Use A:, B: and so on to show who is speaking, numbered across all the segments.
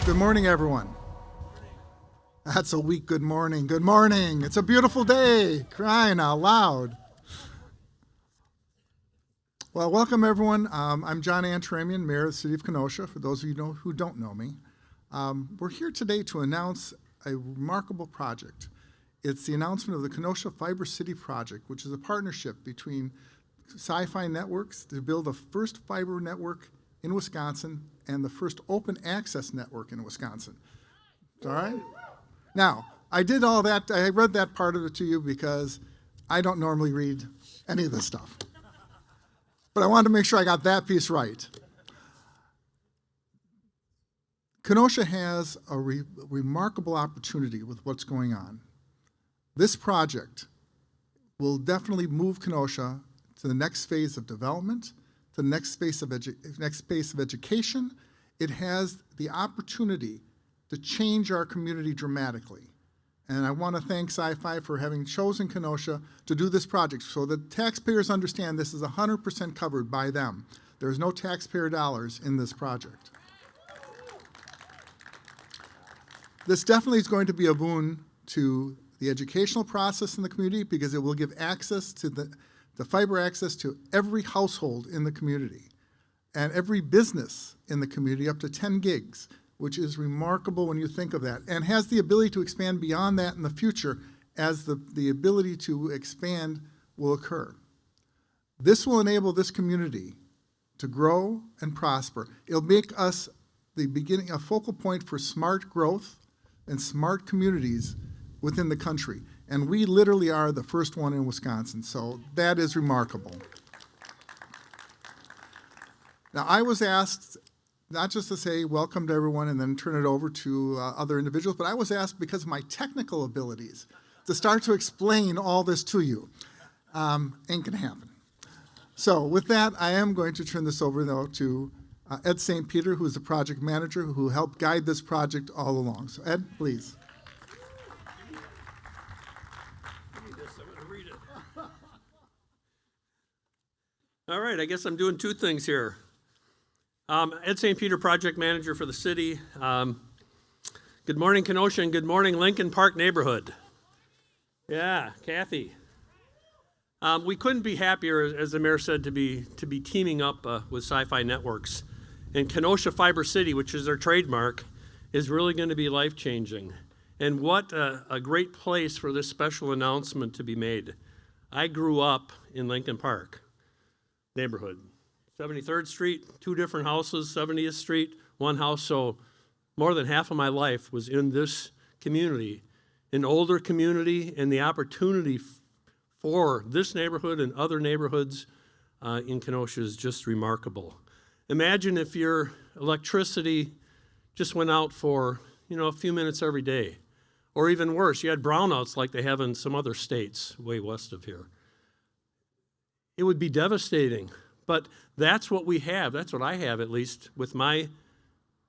A: Good morning, everyone. That's a weak good morning. Good morning. It's a beautiful day. Crying out loud. Well, welcome, everyone. I'm John Antaramian, Mayor of the City of Kenosha, for those of you who don't know me. We're here today to announce a remarkable project. It's the announcement of the Kenosha FiberCity project, which is a partnership between Sci-Fi Networks to build the first fiber network in Wisconsin and the first open access network in Wisconsin. All right? Now, I did all that. I read that part of it to you because I don't normally read any of this stuff. But I wanted to make sure I got that piece right. Kenosha has a remarkable opportunity with what's going on. This project will definitely move Kenosha to the next phase of development, to the next phase of education. It has the opportunity to change our community dramatically. And I want to thank Sci-Fi for having chosen Kenosha to do this project so that taxpayers understand this is 100% covered by them. There's no taxpayer dollars in this project. This definitely is going to be a boon to the educational process in the community because it will give access to the fiber access to every household in the community and every business in the community up to 10 gigs, which is remarkable when you think of that, and has the ability to expand beyond that in the future as the ability to expand will occur. This will enable this community to grow and prosper. It'll make us the beginning, a focal point for smart growth and smart communities within the country. And we literally are the first one in Wisconsin, so that is remarkable. Now, I was asked not just to say welcome to everyone and then turn it over to other individuals, but I was asked because of my technical abilities to start to explain all this to you. Ain't gonna happen. So with that, I am going to turn this over though to Ed St. Peter, who is the project manager who helped guide this project all along. So Ed, please.
B: All right, I guess I'm doing two things here. Ed St. Peter, project manager for the city. Good morning, Kenosha, and good morning, Lincoln Park neighborhood. Yeah, Kathy. We couldn't be happier, as the mayor said, to be teaming up with Sci-Fi Networks. And Kenosha FiberCity, which is their trademark, is really going to be life-changing. And what a great place for this special announcement to be made. I grew up in Lincoln Park neighborhood. 73rd Street, two different houses, 70th Street, one house. So more than half of my life was in this community, an older community, and the opportunity for this neighborhood and other neighborhoods in Kenosha is just remarkable. Imagine if your electricity just went out for, a few minutes every day. Or even worse, you had brownouts like they have in some other states way west of here. It would be devastating. But that's what we have. That's what I have, at least, with my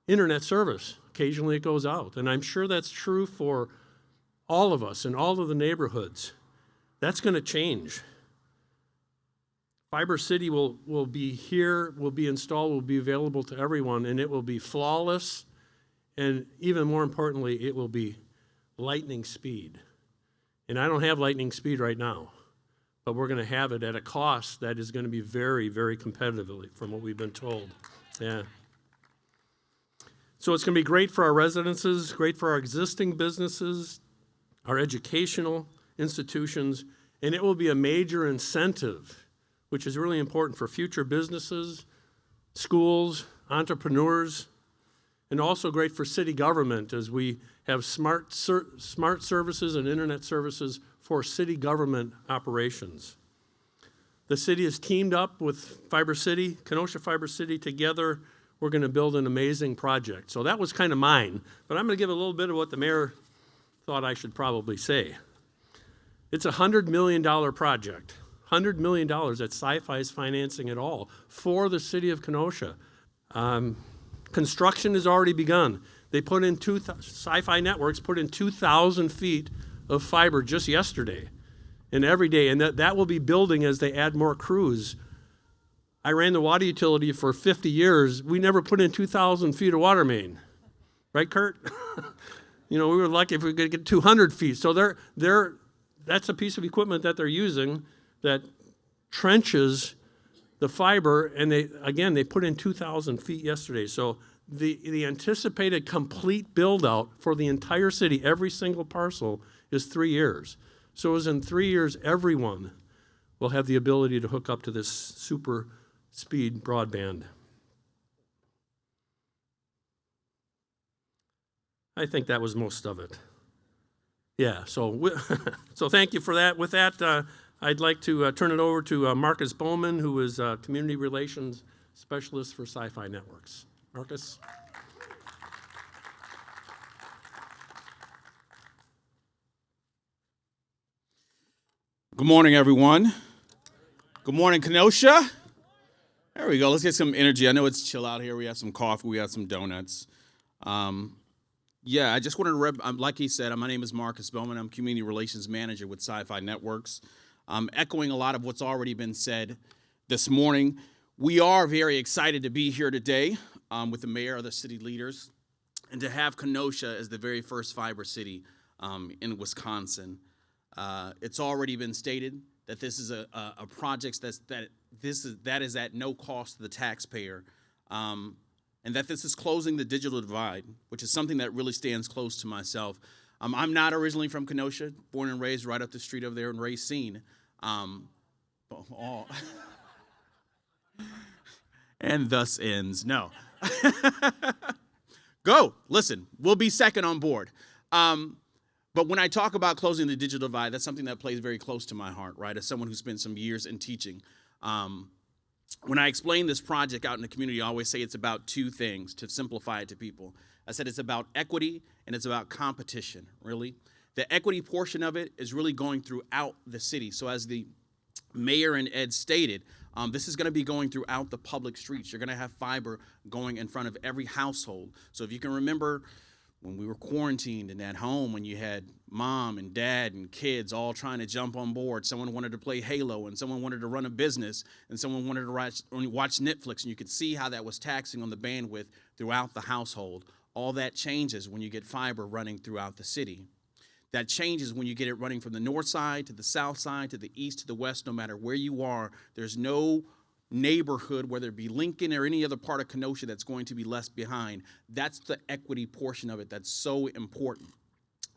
B: internet service. Occasionally it goes out. And I'm sure that's true for all of us in all of the neighborhoods. That's going to change. FiberCity will be here, will be installed, will be available to everyone, and it will be flawless. And even more importantly, it will be lightning speed. And I don't have lightning speed right now. But we're going to have it at a cost that is going to be very, very competitively from what we've been told. Yeah. So it's going to be great for our residences, great for our existing businesses, our educational institutions, and it will be a major incentive, which is really important for future businesses, schools, entrepreneurs, and also great for city government as we have smart services and internet services for city government operations. The city has teamed up with FiberCity, Kenosha FiberCity. Together, we're going to build an amazing project. So that was kind of mine, but I'm going to give a little bit of what the mayor thought I should probably say. It's a $100 million project, $100 million that Sci-Fi is financing it all for the city of Kenosha. Construction has already begun. They put in Sci-Fi Networks put in 2,000 feet of fiber just yesterday and every day, and that will be building as they add more crews. I ran the water utility for 50 years. We never put in 2,000 feet of water main. right, Kurt? We were lucky if we could get 200 feet. So that's a piece of equipment that they're using that trenches the fiber, and they put in 2,000 feet yesterday. So the anticipated complete build-out for the entire city, every single parcel, is 3 years. So as in 3 years, everyone will have the ability to hook up to this super speed broadband. I think that was most of it. Yeah, so thank you for that. With that, I'd like to turn it over to Marcus Bowman, who is Community Relations Specialist for Sci-Fi Networks. Marcus?
C: Good morning, everyone. Good morning, Kenosha. There we go. Let's get some energy. I know it's chill out here. We have some coffee. We have some donuts. I just wanted to like he said, my name is Marcus Bowman. I'm Community Relations Manager with Sci-Fi Networks. Echoing a lot of what's already been said this morning, we are very excited to be here today with the mayor, other city leaders, and to have Kenosha as the very first fiber city in Wisconsin. It's already been stated that this is a project that is at no cost to the taxpayer, and that this is closing the digital divide, which is something that really stands close to myself. I'm not originally from Kenosha, born and raised right up the street over there in Racine. And thus ends. No. Go. Listen, we'll be second on board. But when I talk about closing the digital divide, that's something that plays very close to my heart, right? As someone who spent some years in teaching. When I explain this project out in the community, I always say it's about two things to simplify it to people. I said it's about equity and it's about competition, really. The equity portion of it is really going throughout the city. So as the mayor and Ed stated, this is going to be going throughout the public streets. You're going to have fiber going in front of every household. So if you can remember when we were quarantined and at home, when you had mom and dad and kids all trying to jump on board, someone wanted to play Halo and someone wanted to run a business and someone wanted to watch Netflix, and you could see how that was taxing on the bandwidth throughout the household. All that changes when you get fiber running throughout the city. That changes when you get it running from the north side to the south side to the east to the west. No matter where you are, there's no neighborhood, whether it be Lincoln or any other part of Kenosha, that's going to be left behind. That's the equity portion of it that's so important.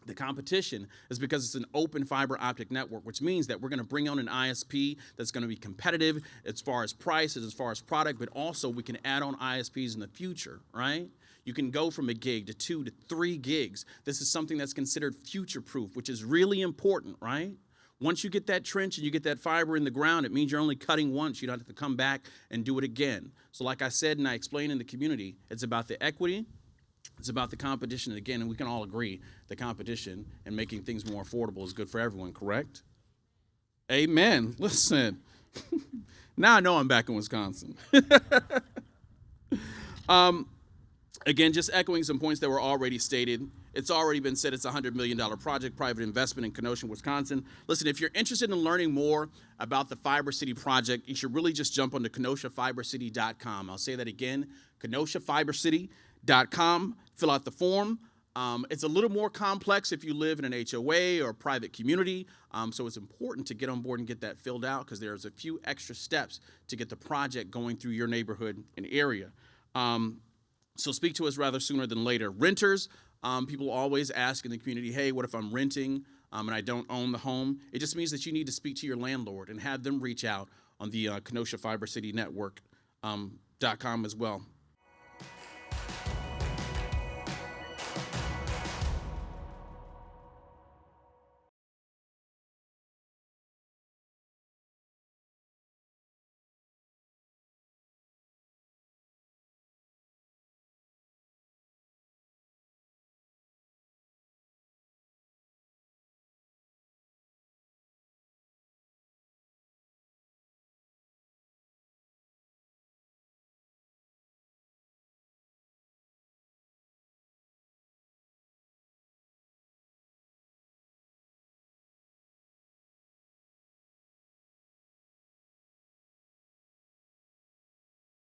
C: The competition is because it's an open fiber optic network, which means that we're going to bring on an ISP that's going to be competitive as far as price, as far as product, but also we can add on ISPs in the future, right? You can go from a gig to 2 to 3 gigs. This is something that's considered future-proof, which is really important, right? Once you get that trench and you get that fiber in the ground, it means you're only cutting once. You don't have to come back and do it again. So like I said, and I explained in the community, it's about the equity, it's about the competition. Again, and we can all agree the competition and making things more affordable is good for everyone, correct? Amen. Listen, now I know I'm back in Wisconsin. Again, just echoing some points that were already stated. It's already been said it's a $100 million project, private investment in Kenosha, Wisconsin. Listen, if you're interested in learning more about the Fiber City project, you should really just jump onto KenoshaFiberCity.com. I'll say that again, KenoshaFiberCity.com. Fill out the form. It's a little more complex if you live in an HOA or a private community, so it's important to get on board and get that filled out because there's a few extra steps to get the project going through your neighborhood and area. So speak to us rather sooner than later. Renters, people always ask in the community, hey, what if I'm renting and I don't own the home? It just means that you need to speak to your landlord and have them reach out on the Kenosha Fiber City Network.com as well.